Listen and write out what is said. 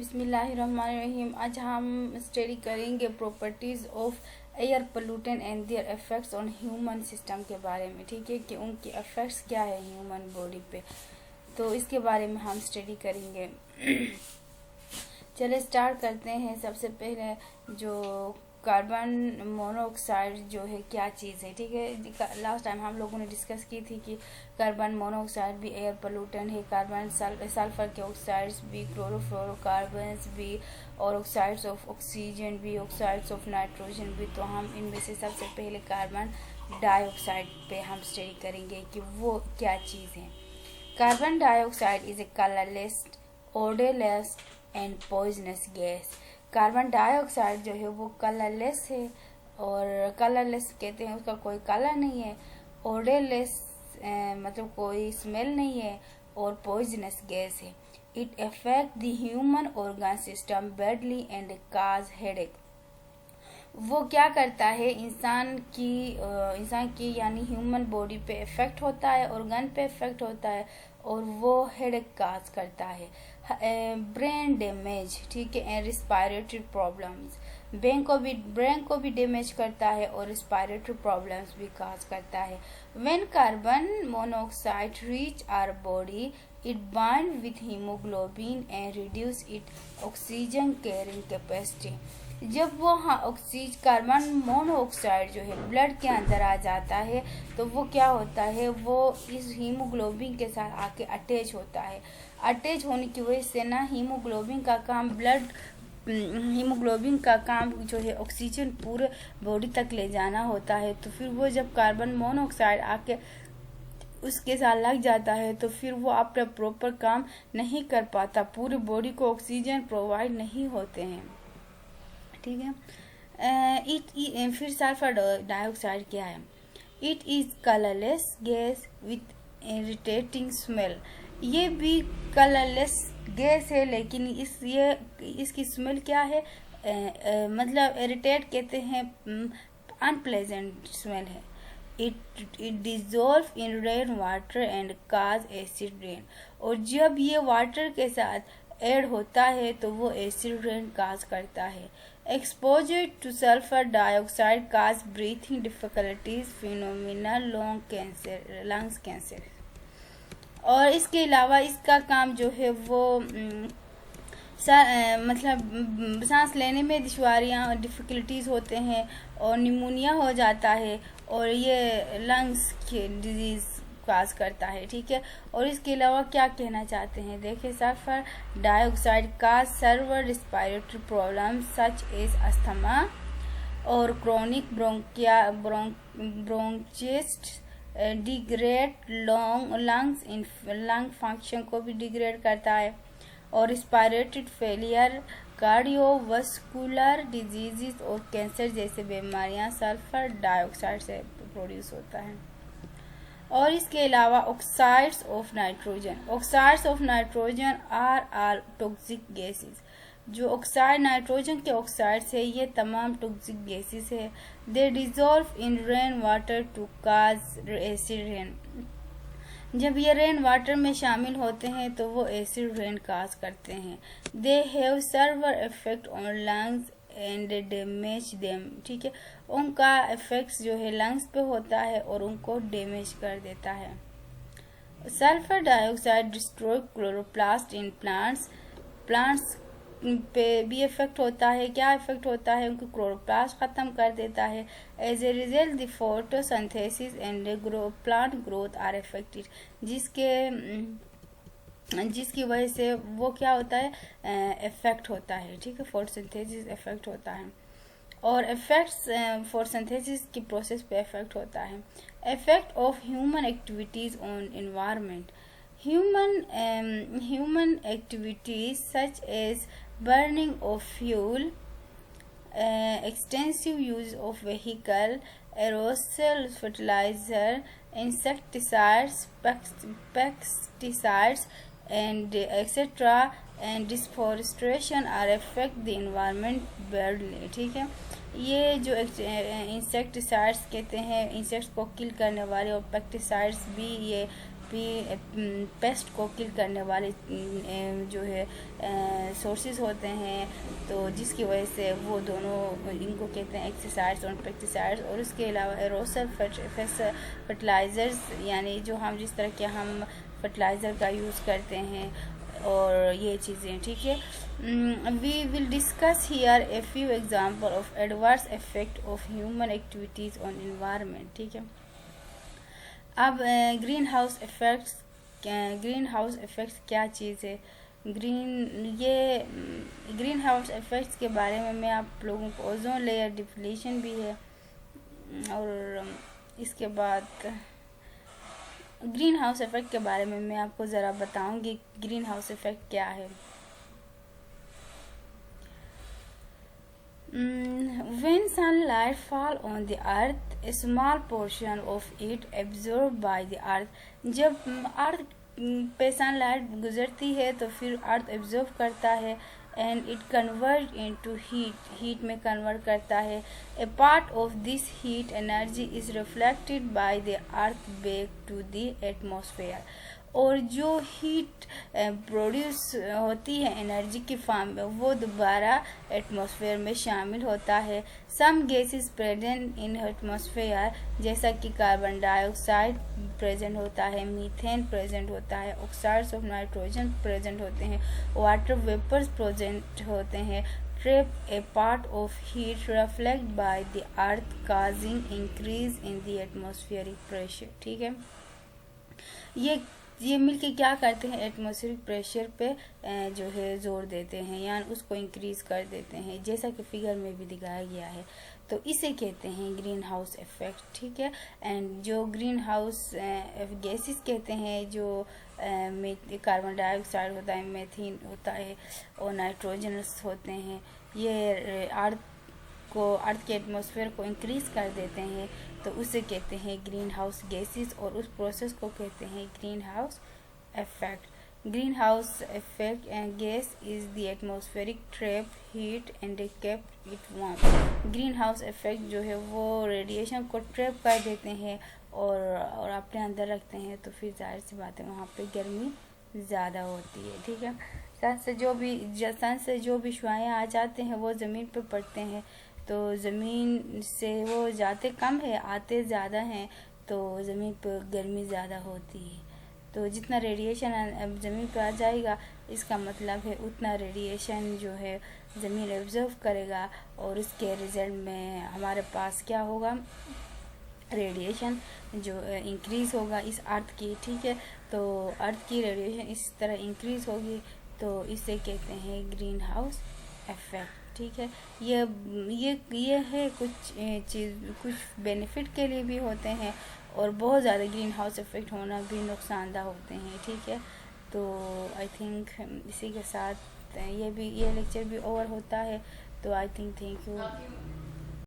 बिस्मिल्लाहिर्रहमानिर्रहीम। आज हम स्टडी करेंगे properties of air pollutant and their effects on human system के बारे में। ठीक है कि उनके इफ़ेक्ट्स क्या है ह्यूमन बॉडी पे, तो इसके बारे में हम स्टडी करेंगे। चले स्टार्ट करते हैं। सबसे पहले जो कार्बन मोनोऑक्साइड जो है क्या चीज़ है। ठीक है, लास्ट टाइम हम लोगों ने डिस्कस की थी कि कार्बन मोनोऑक्साइड भी एयर पोल्यूटेंट है, कार्बन सल्फर के ऑक्साइड्स भी, क्लोरोफ्लोरोकार्बन्स भी, और ऑक्साइड्स ऑफ ऑक्सीजन भी, ऑक्साइड्स ऑफ नाइट्रोजन भी। तो हम इनमें से सबसे पहले कार्बन डाइऑक्साइड पे हम स्टडी करेंगे कि वो क्या चीज़ है। Carbon dioxide is a colourless, odourless and poisonous gas. Carbon dioxide जो है वो कलरलेस है, और कलरलेस कहते हैं उसका कोई कलर नहीं है, ओडरलेस मतलब कोई स्मेल नहीं है, और पॉइजनस गैस है। It affect the human organ system badly and cause headache. वो क्या करता है, इंसान की यानी ह्यूमन बॉडी पे इफेक्ट होता है, ऑर्गन पे इफेक्ट होता है, और वो हेडेक काज करता है। ब्रेन डैमेज, ठीक है, रिस्पायरेटरी प्रॉब्लम्स, ब्रेन को भी डैमेज करता है, और रिस्पायरेटरी प्रॉब्लम्स भी काज करता है। When carbon monoxide reach our body, it bind with haemoglobin and reduce it oxygen carrying capacity. जब वो कार्बन मोनोऑक्साइड जो है ब्लड के अंदर आ जाता है, तो वो क्या होता है, वो इस हीमोग्लोबिन के साथ आके अटैच होता है। अटैच होने की वजह से ना हीमोग्लोबिन का काम जो है ऑक्सीजन पूरे बॉडी तक ले जाना होता है। तो फिर वो जब कार्बन मोनोऑक्साइड आके उसके साथ लग जाता है, तो फिर वो अपना प्रॉपर काम नहीं कर पाता, पूरी बॉडी को ऑक्सीजन प्रोवाइड नहीं होते हैं। ठीक है, फिर सल्फर डाइऑक्साइड क्या है। It is colourless gas with irritating smell. ये भी कलरलेस गैस है, लेकिन इसकी स्मेल क्या है, मतलब इरिटेट कहते हैं, अनप्लेजेंट स्मेल है। It dissolve in rain water and cause acid rain. और जब ये वाटर के साथ ऐड होता है तो वो एसिड रेन काज करता है। Exposure to sulphur dioxide cause breathing difficulties, phenomena, lungs cancer. और इसके अलावा इसका काम जो है वो मतलब सांस लेने में दुश्वारियाँ डिफ़िकल्टीज़ होते हैं, और निमोनिया हो जाता है, और ये लंग्स की डिजीज़ काज करता है। ठीक है, और इसके अलावा क्या कहना चाहते हैं, देखिए, सल्फर डाइऑक्साइड का severe respiratory problem such as asthma और chronic bronchitis, degrade lung function को भी डिग्रेड करता है, और रिस्पायरेटरी फेलियर, कार्डियोवास्कुलर डिजीज़ और कैंसर जैसे बीमारियां सल्फर डाइऑक्साइड से प्रोड्यूस होता है। और इसके अलावा oxides of nitrogen are all toxic gases. जो ऑक्साइड नाइट्रोजन के ऑक्साइड्स है, ये तमाम टॉक्सिक गैसेस है। They dissolve in rain water to cause acid rain. जब ये रेन वाटर में शामिल होते हैं तो वो एसिड रेन काज करते हैं। They have server effect on lungs and damage them. ठीक है, उनका इफेक्ट्स जो है लंग्स पे होता है और उनको डैमेज कर देता है। Sulphur dioxide destroy chloroplast in plants पे भी इफेक्ट होता है। क्या इफेक्ट होता है, उनकी क्लोरोप्लास्ट खत्म कर देता है। As a result the photosynthesis and plant growth are affected, जिसकी वजह से वो क्या होता है, इफेक्ट होता है। ठीक है, फोटोसिंथेसिस इफेक्ट होता है, और इफेक्ट्स फोटोसिंथेसिस की प्रोसेस पे इफेक्ट होता है। Effect of human activities on environment. Human activities such as burning of fuel, extensive use of vehicle, aerosol fertilizer, insecticides, pesticides, and etc. and deforestation are affect the environment badly। ठीक है, ये जो insecticides कहते हैं, insects को किल करने वाले, और पेस्टिसाइड्स भी ये पेस्ट को किल करने वाले जो है सोर्सेज होते हैं, तो जिसकी वजह से वो दोनों इनको कहते हैं एक्साइड्स और पेस्टिसाइड्स। और उसके अलावा एरोसल फर्टिलाइज़र्स, यानी जो हम जिस तरह के हम फर्टिलाइज़र का यूज़ करते हैं और ये चीज़ें, ठीक है। We will discuss here a few example of adverse effect of human activities on environment, ठीक है। अब ग्रीन हाउस इफेक्ट्स क्या चीज़ है? ग्रीन हाउस इफेक्ट्स के बारे में मैं आप लोगों को ओजोन लेयर डिप्लीशन भी है, और इसके बाद ग्रीन हाउस इफेक्ट के बारे में मैं आपको ज़रा बताऊंगी ग्रीन हाउस इफेक्ट क्या है। When sunlight fall on the earth, a small portion of it absorbed by the earth. जब अर्थ पे सनलाइट गुजरती है तो फिर अर्थ एब्जॉर्ब करता है and it convert into heat में कन्वर्ट करता है। A part of this heat energy is reflected by the earth back to the atmosphere. और जो हीट प्रोड्यूस होती है एनर्जी की फॉर्म में, वो दोबारा एटमॉस्फेयर में शामिल होता है। Some gases present in atmosphere, जैसा कि कार्बन डाइऑक्साइड प्रेजेंट होता है, मीथेन प्रेजेंट होता है, ऑक्साइड्स ऑफ नाइट्रोजन प्रेजेंट होते हैं, वाटर वेपर्स प्रेजेंट होते हैं, trap A part of heat reflect bye the earth causing increase in the atmospheric pressure, ठीक है। ये मिलके क्या करते हैं, एटमॉस्फेरिक प्रेशर पे जो है जोर देते हैं, यानी उसको इंक्रीज कर देते हैं, जैसा कि फिगर में भी दिखाया गया है। तो इसे कहते हैं ग्रीन हाउस इफेक्ट, ठीक है। एंड जो ग्रीन हाउस गैसेस कहते हैं, जो कार्बन डाइऑक्साइड होता है, मीथेन होता है और नाइट्रोजनस होते हैं, ये अर्थ के एटमॉस्फेयर को इंक्रीज कर देते हैं, तो उसे कहते हैं ग्रीन हाउस गैसेस, और उस प्रोसेस को कहते हैं greenhouse effect. Greenhouse effect gas is the atmospheric trap heat and keep it warm. Greenhouse effect जो है वो रेडिएशन को ट्रैप कर देते हैं और अपने अंदर रखते हैं, तो फिर जाहिर सी बात है वहाँ पे गर्मी ज़्यादा होती है, ठीक है। सन से जो भी शुआएँ आ जाते हैं वो ज़मीन पे पड़ते हैं, तो ज़मीन से वो जाते कम है, आते ज़्यादा हैं, तो ज़मीन पर गर्मी ज़्यादा होती है। तो जितना रेडिएशन अब ज़मीन पर आ जाएगा, इसका मतलब है उतना रेडिएशन जो है ज़मीन एब्जॉर्व करेगा, और इसके रिज़ल्ट में हमारे पास क्या होगा, रेडिएशन जो इंक्रीज़ होगा इस अर्थ की, ठीक है। तो अर्थ की रेडिएशन इस तरह इंक्रीज़ होगी, तो इसे कहते हैं ग्रीन हाउस इफेक्ट, ठीक है। ये है कुछ बेनिफिट के लिए भी होते हैं, और बहुत ज़्यादा ग्रीन हाउस इफेक्ट होना भी नुकसानदा होते हैं, ठीक है। तो आई थिंक इसी के साथ ये लेक्चर भी ओवर होता है। तो आई थिंक थैंक यू।